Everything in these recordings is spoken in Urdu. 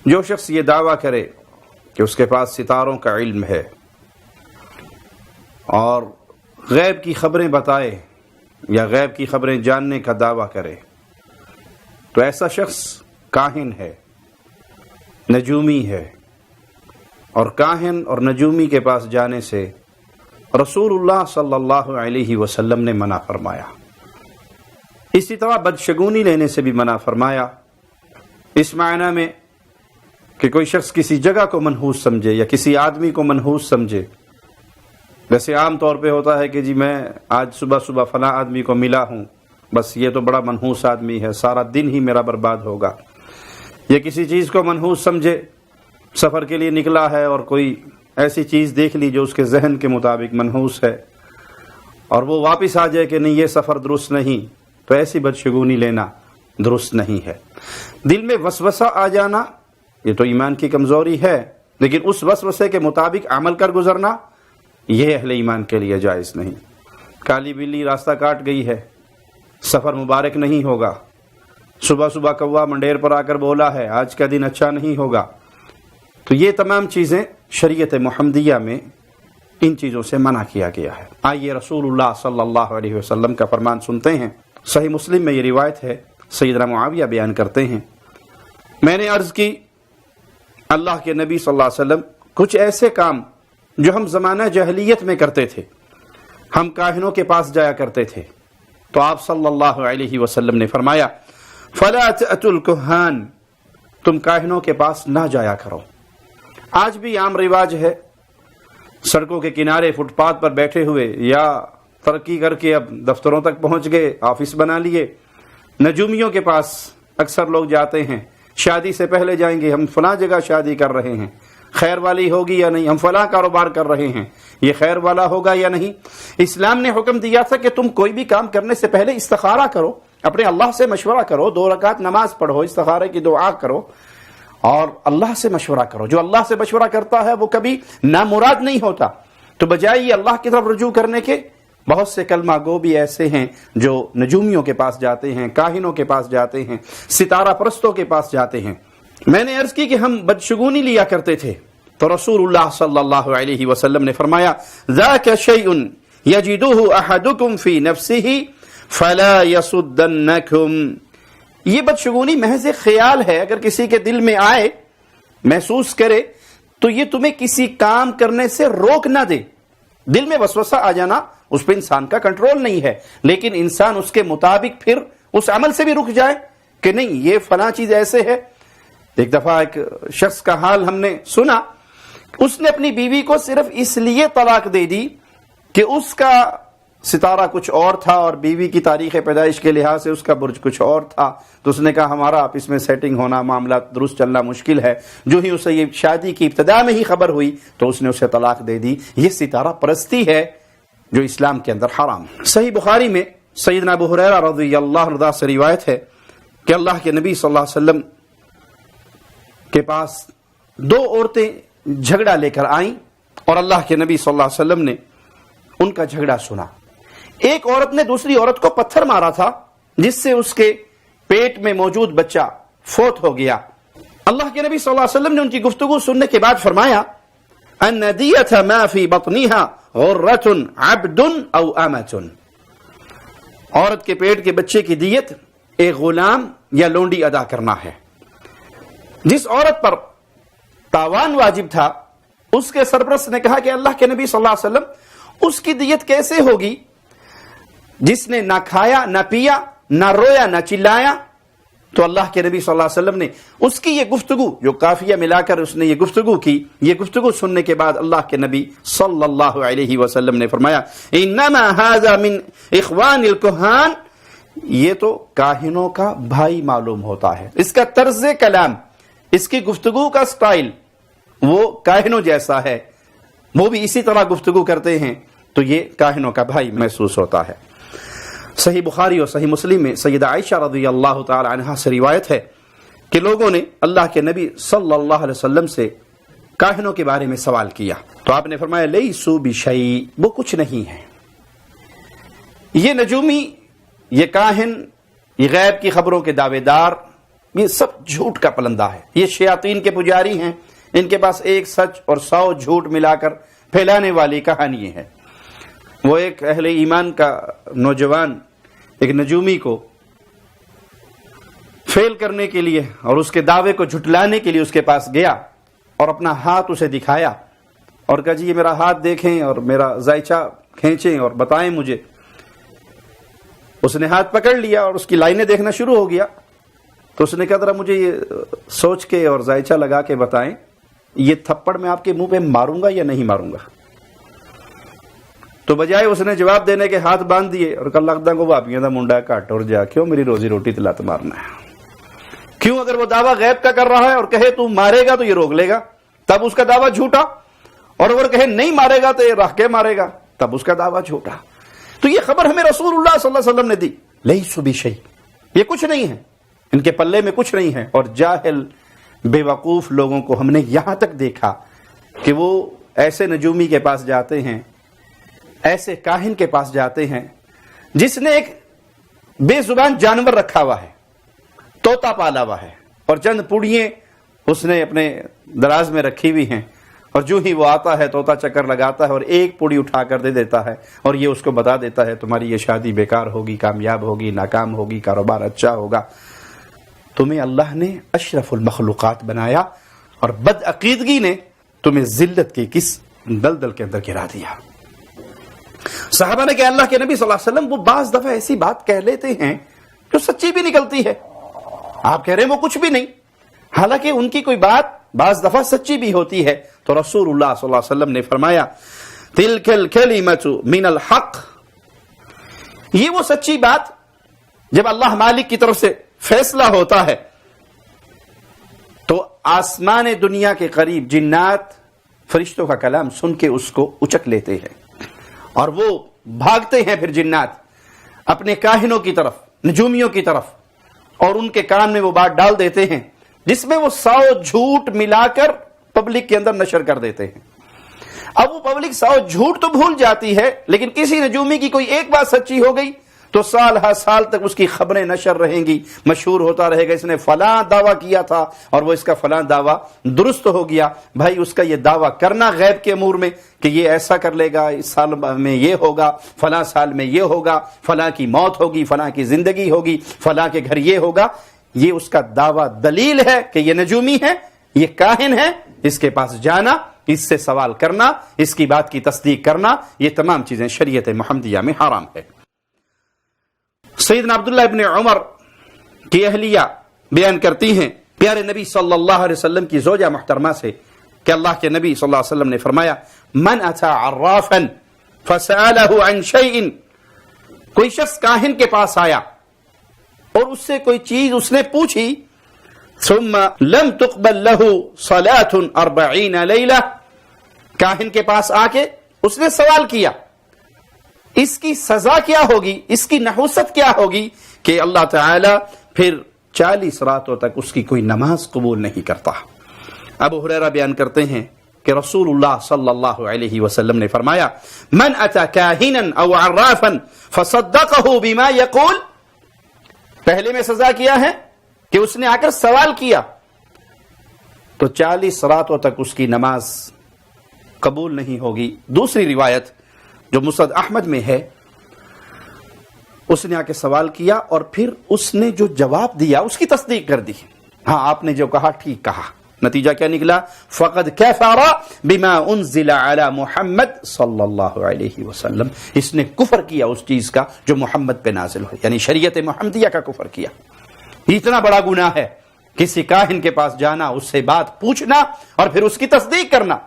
جو شخص یہ دعویٰ کرے کہ اس کے پاس ستاروں کا علم ہے اور غیب کی خبریں بتائے یا غیب کی خبریں جاننے کا دعویٰ کرے تو ایسا شخص کاہن ہے، نجومی ہے، اور کاہن اور نجومی کے پاس جانے سے رسول اللہ صلی اللہ علیہ وسلم نے منع فرمایا۔ اسی طرح بدشگونی لینے سے بھی منع فرمایا، اس معنی میں کہ کوئی شخص کسی جگہ کو منحوس سمجھے یا کسی آدمی کو منحوس سمجھے۔ ویسے عام طور پہ ہوتا ہے کہ جی میں آج صبح صبح فلاں آدمی کو ملا ہوں، بس یہ تو بڑا منحوس آدمی ہے، سارا دن ہی میرا برباد ہوگا۔ یا کسی چیز کو منحوس سمجھے، سفر کے لیے نکلا ہے اور کوئی ایسی چیز دیکھ لی جو اس کے ذہن کے مطابق منحوس ہے اور وہ واپس آ جائے کہ نہیں یہ سفر درست نہیں، تو ایسی بدشگونی لینا درست نہیں ہے۔ دل میں وسوسہ آ جانا یہ تو ایمان کی کمزوری ہے، لیکن اس وسوسے کے مطابق عمل کر گزرنا یہ اہل ایمان کے لیے جائز نہیں۔ کالی بلی راستہ کاٹ گئی ہے، سفر مبارک نہیں ہوگا، صبح صبح کوا منڈیر پر آ کر بولا ہے آج کا دن اچھا نہیں ہوگا، تو یہ تمام چیزیں شریعت محمدیہ میں ان چیزوں سے منع کیا گیا ہے۔ آئیے رسول اللہ صلی اللہ علیہ وسلم کا فرمان سنتے ہیں۔ صحیح مسلم میں یہ روایت ہے، سیدنا معاویہ بیان کرتے ہیں، میں نے عرض کی اللہ کے نبی صلی اللہ علیہ وسلم کچھ ایسے کام جو ہم زمانہ جاہلیت میں کرتے تھے، ہم کاہنوں کے پاس جایا کرتے تھے، تو آپ صلی اللہ علیہ وسلم نے فرمایا فَلَا تَأْتُوا الْكُهَّانَ، تم کاہنوں کے پاس نہ جایا کرو۔ آج بھی عام رواج ہے، سڑکوں کے کنارے فٹ پاتھ پر بیٹھے ہوئے یا ترقی کر کے اب دفتروں تک پہنچ گئے، آفس بنا لیے، نجومیوں کے پاس اکثر لوگ جاتے ہیں، شادی سے پہلے جائیں گے ہم فلاں جگہ شادی کر رہے ہیں، خیر والی ہوگی یا نہیں، ہم فلاں کاروبار کر رہے ہیں، یہ خیر والا ہوگا یا نہیں۔ اسلام نے حکم دیا تھا کہ تم کوئی بھی کام کرنے سے پہلے استخارہ کرو، اپنے اللہ سے مشورہ کرو، 2 رکعت نماز پڑھو، استخارے کی دعا کرو اور اللہ سے مشورہ کرو۔ جو اللہ سے مشورہ کرتا ہے وہ کبھی نامراد نہیں ہوتا۔ تو بجائے یہ اللہ کی طرف رجوع کرنے کے، بہت سے کلمہ گو بھی ایسے ہیں جو نجومیوں کے پاس جاتے ہیں، کاہنوں کے پاس جاتے ہیں، ستارہ پرستوں کے پاس جاتے ہیں۔ میں نے عرض کی کہ ہم بدشگونی لیا کرتے تھے، تو رسول اللہ صلی اللہ علیہ وسلم نے فرمایا ذاک شیء یجدہ احدکم فی نفسہ فلا یصدنکم، یہ بدشگونی محض خیال ہے، اگر کسی کے دل میں آئے، محسوس کرے، تو یہ تمہیں کسی کام کرنے سے روک نہ دے۔ دل میں وسوسہ آ جانا اس پہ انسان کا کنٹرول نہیں ہے، لیکن انسان اس کے مطابق پھر اس عمل سے بھی رک جائے کہ نہیں یہ فلاں چیز ایسے ہے۔ ایک دفعہ ایک شخص کا حال ہم نے سنا، اس نے اپنی بیوی کو صرف اس لیے طلاق دے دی کہ اس کا ستارہ کچھ اور تھا اور بیوی کی تاریخ پیدائش کے لحاظ سے اس کا برج کچھ اور تھا، تو اس نے کہا ہمارا آپس میں سیٹنگ ہونا، معاملات درست چلنا مشکل ہے۔ جو ہی اسے یہ شادی کی ابتدا میں ہی خبر ہوئی تو اس نے اسے طلاق دے دی۔ یہ ستارہ پرستی ہے جو اسلام کے اندر حرام ہے۔ صحیح بخاری میں سیدنا ابو ہریرہ رضی اللہ عنہ سے روایت ہے کہ اللہ کے نبی صلی اللہ علیہ وسلم کے پاس 2 عورتیں جھگڑا لے کر آئیں اور اللہ کے نبی صلی اللہ علیہ وسلم نے ان کا جھگڑا سنا۔ ایک عورت نے دوسری عورت کو پتھر مارا تھا جس سے اس کے پیٹ میں موجود بچہ فوت ہو گیا۔ اللہ کے نبی صلی اللہ علیہ وسلم نے ان کی گفتگو سننے کے بعد فرمایا ان دیت ما فی بطنها غرۃ عبد او امۃ، عورت کے پیٹ کے بچے کی دیت ایک غلام یا لونڈی ادا کرنا ہے۔ جس عورت پر تاوان واجب تھا اس کے سرپرست نے کہا کہ اللہ کے نبی صلی اللہ علیہ وسلم اس کی دیت کیسے ہوگی جس نے نہ کھایا نہ پیا نہ رویا نہ چلایا؟ تو اللہ کے نبی صلی اللہ علیہ وسلم نے اس کی یہ گفتگو جو قافیہ ملا کر اس نے یہ گفتگو کی، یہ گفتگو سننے کے بعد اللہ کے نبی صلی اللہ علیہ وسلم نے فرمایا انما هذا من اخوان الکہان، یہ تو کاہنوں کا بھائی معلوم ہوتا ہے، اس کا طرز کلام، اس کی گفتگو کا سٹائل وہ کاہنوں جیسا ہے، وہ بھی اسی طرح گفتگو کرتے ہیں، تو یہ کاہنوں کا بھائی محسوس ہوتا ہے۔ صحیح بخاری اور صحیح مسلم میں سیدہ عائشہ رضی اللہ تعالی عنہا سے روایت ہے کہ لوگوں نے اللہ کے نبی صلی اللہ علیہ وسلم سے کاہنوں کے بارے میں سوال کیا تو آپ نے فرمایا لیسوا بشیء، وہ کچھ نہیں ہے۔ یہ نجومی، یہ کاہن، یہ غیب کی خبروں کے دعوے دار، یہ سب جھوٹ کا پلندہ ہے. یہ شیاطین کے پجاری ہیں, ان کے پاس ایک سچ اور 100 جھوٹ ملا کر پھیلانے والی کہانی ہے. وہ ایک اہل ایمان کا نوجوان ایک نجومی کو فیل کرنے کے لیے اور اس کے دعوے کو جھٹلانے کے لیے اس کے پاس گیا اور اپنا ہاتھ اسے دکھایا اور کہا جی یہ میرا ہاتھ دیکھیں اور میرا ذائچہ کھینچیں اور بتائیں مجھے. اس نے ہاتھ پکڑ لیا اور اس کی لائنیں دیکھنا شروع ہو گیا. تو اس نے کہا ذرا مجھے یہ سوچ کے اور ذائچہ لگا کے بتائیں, یہ تھپڑ میں آپ کے منہ پہ ماروں گا یا نہیں ماروں گا؟ تو بجائے اس نے جواب دینے کے ہاتھ باندھ دیے اور کہا لگتا کو واپیاں دا منڈا کٹ اور جا کیوں میری روزی روٹی تلات مارنا ہے. کیوں؟ اگر وہ دعویٰ غیب کا کر رہا ہے اور کہے تو مارے گا تو یہ روک لے گا, تب اس کا دعویٰ جھوٹا, اور اگر کہے نہیں مارے گا تو یہ رکھ کے مارے گا, تب اس کا دعویٰ جھوٹا. تو یہ خبر ہمیں رسول اللہ صلی اللہ علیہ وسلم نے دی, لیسوا بشیء, یہ کچھ نہیں ہے, ان کے پلے میں کچھ نہیں ہے. اور جاہل بے وقوف لوگوں کو ہم نے یہاں تک دیکھا کہ وہ ایسے نجومی کے پاس جاتے ہیں, ایسے کاہن کے پاس جاتے ہیں جس نے ایک بے زبان جانور رکھا ہوا ہے, طوطا پالا ہوا ہے, اور چند پڑیے اس نے اپنے دراز میں رکھی ہوئی ہیں, اور جو ہی وہ آتا ہے طوطا چکر لگاتا ہے اور ایک پڑی اٹھا کر دے دیتا ہے اور یہ اس کو بتا دیتا ہے تمہاری یہ شادی بیکار ہوگی, کامیاب ہوگی, ناکام ہوگی, کاروبار اچھا ہوگا. تمہیں اللہ نے اشرف المخلوقات بنایا اور بدعقیدگی نے تمہیں ذلت کی کس دلدل کے اندر گرا دیا. صحابہ نے کہا اللہ کے نبی صلی اللہ علیہ وسلم وہ بعض دفعہ ایسی بات کہہ لیتے ہیں جو سچی بھی نکلتی ہے, آپ کہہ رہے ہیں وہ کچھ بھی نہیں, حالانکہ ان کی کوئی بات بعض دفعہ سچی بھی ہوتی ہے. تو رسول اللہ صلی اللہ علیہ وسلم نے فرمایا تلک الکلمۃ من الحق, یہ وہ سچی بات جب اللہ مالک کی طرف سے فیصلہ ہوتا ہے تو آسمان دنیا کے قریب جنات فرشتوں کا کلام سن کے اس کو اچک لیتے ہیں اور وہ بھاگتے ہیں پھر جنات اپنے کاہنوں کی طرف, نجومیوں کی طرف, اور ان کے کان میں وہ بات ڈال دیتے ہیں جس میں وہ 100 جھوٹ ملا کر پبلک کے اندر نشر کر دیتے ہیں. اب وہ پبلک 100 جھوٹ تو بھول جاتی ہے, لیکن کسی نجومی کی کوئی ایک بات سچی ہو گئی تو سال ہر سال تک اس کی خبریں نشر رہیں گی, مشہور ہوتا رہے گا اس نے فلاں دعویٰ کیا تھا اور وہ اس کا فلاں دعویٰ درست ہو گیا. بھائی اس کا یہ دعویٰ کرنا غیب کے امور میں کہ یہ ایسا کر لے گا, اس سال میں یہ ہوگا, فلاں سال میں یہ ہوگا, فلاں کی موت ہوگی, فلاں کی زندگی ہوگی, فلاں کے گھر یہ ہوگا, یہ اس کا دعویٰ دلیل ہے کہ یہ نجومی ہے, یہ کاہن ہے. اس کے پاس جانا, اس سے سوال کرنا, اس کی بات کی تصدیق کرنا, یہ تمام چیزیں شریعت محمدیہ میں حرام ہے. سیدنا عبداللہ ابن عمر کی اہلیہ بیان کرتی ہیں پیارے نبی صلی اللہ علیہ وسلم کی زوجہ محترمہ سے کہ اللہ کے نبی صلی اللہ علیہ وسلم نے فرمایا من اتی عرافا فسألہ عن شیء, کوئی شخص کاہن کے پاس آیا اور اس سے کوئی چیز اس نے پوچھی, ثم لم تقبل له صلاة 40 لیلہ, کاہن کے پاس آ کے اس نے سوال کیا, اس کی سزا کیا ہوگی, اس کی نحوست کیا ہوگی کہ اللہ تعالی پھر 40 راتوں تک اس کی کوئی نماز قبول نہیں کرتا. ابو ہریرہ بیان کرتے ہیں کہ رسول اللہ صلی اللہ علیہ وسلم نے فرمایا من اتی کاہنا او عرافا فصدقه بما یقول, پہلے میں سزا کیا ہے کہ اس نے آ کر سوال کیا تو 40 راتوں تک اس کی نماز قبول نہیں ہوگی. دوسری روایت جو مسند احمد میں ہے, اس نے آ کے سوال کیا اور پھر اس نے جو جواب دیا اس کی تصدیق کر دی, ہاں آپ نے جو کہا ٹھیک کہا. نتیجہ کیا نکلا, فقد کفر بما انزل علی محمد صلی اللہ علیہ وسلم, اس نے کفر کیا اس چیز کا جو محمد پہ نازل ہو, یعنی شریعت محمدیہ کا کفر کیا. اتنا بڑا گناہ ہے کسی کاہن کے پاس جانا, اس سے بات پوچھنا اور پھر اس کی تصدیق کرنا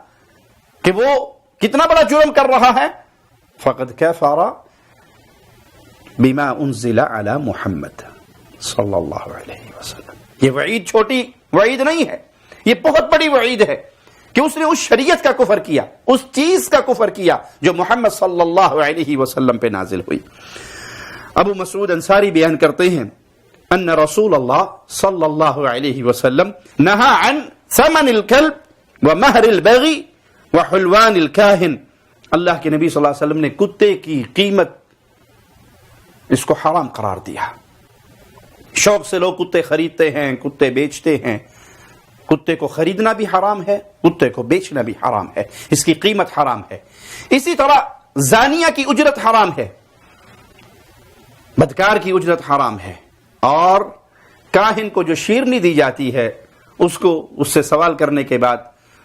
کہ وہ کتنا بڑا جرم کر رہا ہے. فقد کفر بما انزل علی محمد صلی اللہ علیہ وسلم. یہ وعید چھوٹی وعید نہیں ہے, یہ بہت بڑی وعید ہے کہ اس نے اس شریعت کا کفر کیا, اس چیز کا کفر کیا جو محمد صلی اللہ علیہ وسلم پہ نازل ہوئی. ابو مسعود انصاری بیان کرتے ہیں ان رسول اللہ صلی اللہ علیہ وسلم نہا عن ثمن الكلب ومہر البغی وحلوان الکاہن, اللہ کے نبی صلی اللہ علیہ وسلم نے کتے کی قیمت اس کو حرام قرار دیا, شوق سے لوگ کتے خریدتے ہیں، کتے بیچتے ہیں. کتے کو خریدنا بھی حرام ہے، کتے کو بیچنا بھی حرام ہے، اس کی قیمت حرام ہے. اسی طرح زانیہ کی اجرت حرام ہے، بدکار کی اجرت حرام ہے. اور کاہن کو جو شیرنی دی جاتی ہے، اس کو اس سے سوال کرنے کے بعد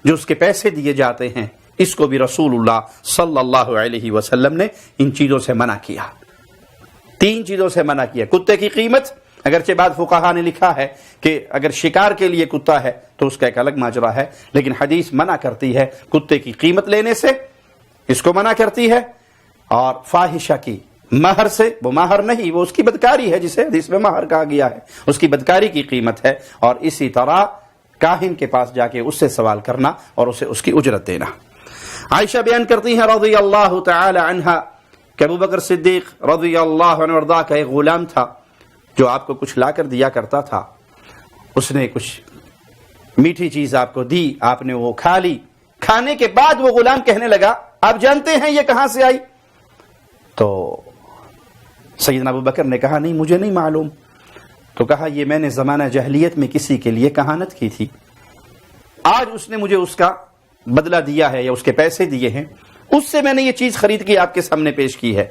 جو اس کے پیسے دیے جاتے ہیں، اس کو بھی رسول اللہ صلی اللہ علیہ وسلم نے ان چیزوں سے منع کیا. 3 چیزوں سے منع کیا. کتے کی قیمت، اگرچہ بعض فقہا نے لکھا ہے کہ اگر شکار کے لیے کتا ہے تو اس کا ایک الگ ماجرا ہے، لیکن حدیث منع کرتی ہے کتے کی قیمت لینے سے، اس کو منع کرتی ہے. اور فاحشہ کی مہر سے، وہ مہر نہیں، وہ اس کی بدکاری ہے جسے حدیث میں مہر کہا گیا ہے، اس کی بدکاری کی قیمت ہے. اور اسی طرح کاہن کے پاس جا کے اس سے سوال کرنا اور اسے اس کی اجرت دینا. عائشہ بیان کرتی ہیں رضی اللہ تعالی عنہا کہ ابو بکر صدیق رضی اللہ عنہ وارضاہ کا ایک غلام تھا جو آپ کو کچھ لا کر دیا کرتا تھا. اس نے کچھ میٹھی چیز آپ کو دی، آپ نے وہ کھا لی. کھانے کے بعد وہ غلام کہنے لگا آپ جانتے ہیں یہ کہاں سے آئی؟ تو سیدنا ابو بکر نے کہا نہیں، مجھے نہیں معلوم. تو کہا یہ میں نے زمانہ جاہلیت میں کسی کے لیے کہانت کی تھی، آج اس نے مجھے اس کا بدلہ دیا ہے یا اس کے پیسے دیے ہیں، اس سے میں نے یہ چیز خرید کے آپ کے سامنے پیش کی ہے.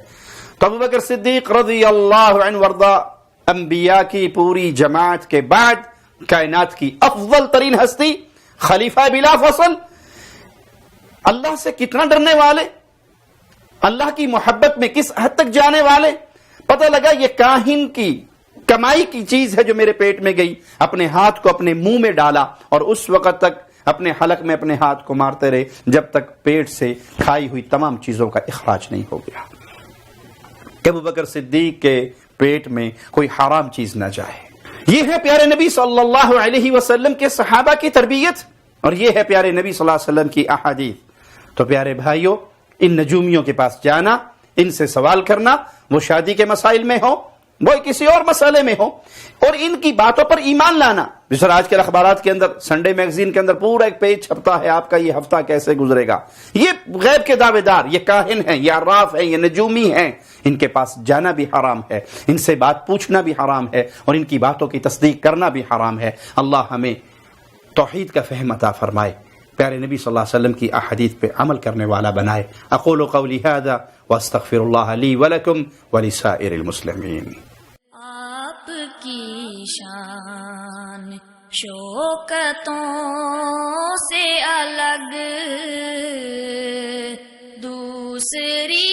تو ابو بکر صدیق رضی اللہ عنہ وارضاہ انبیاء کی پوری جماعت کے بعد کائنات کی افضل ترین ہستی، خلیفہ بلا فصل، اللہ سے کتنا ڈرنے والے، اللہ کی محبت میں کس حد تک جانے والے. پتہ لگا یہ کاہن کی کمائی کی چیز ہے جو میرے پیٹ میں گئی. اپنے ہاتھ کو اپنے منہ میں ڈالا اور اس وقت تک اپنے حلق میں اپنے ہاتھ کو مارتے رہے جب تک پیٹ سے کھائی ہوئی تمام چیزوں کا اخراج نہیں ہو گیا. کہ ابو بکر صدیق کے پیٹ میں کوئی حرام چیز نہ جائے. یہ ہے پیارے نبی صلی اللہ علیہ وسلم کے صحابہ کی تربیت، اور یہ ہے پیارے نبی صلی اللہ علیہ وسلم کی احادیث. تو پیارے بھائیوں، ان نجومیوں کے پاس جانا، ان سے سوال کرنا، وہ شادی کے مسائل میں ہو، وہ کسی اور مسئلے میں ہو، اور ان کی باتوں پر ایمان لانا. جس طرح آج کے اخبارات کے اندر، سنڈے میگزین کے اندر پورا ایک پیج چھپتا ہے آپ کا یہ ہفتہ کیسے گزرے گا. یہ غیب کے دعوے دار، یہ کاہن ہیں، یہ عراف ہیں، یہ نجومی ہیں. ان کے پاس جانا بھی حرام ہے، ان سے بات پوچھنا بھی حرام ہے، اور ان کی باتوں کی تصدیق کرنا بھی حرام ہے. اللہ ہمیں توحید کا فہم عطا فرمائے، پیارے نبی صلی اللہ علیہ وسلم کی احادیث پہ عمل کرنے والا بنائے. اقول قولی هذا واستغفر اللہ لی ولکم ولسائر المسلمین. آپ کی شان شوکتوں سے الگ دوسری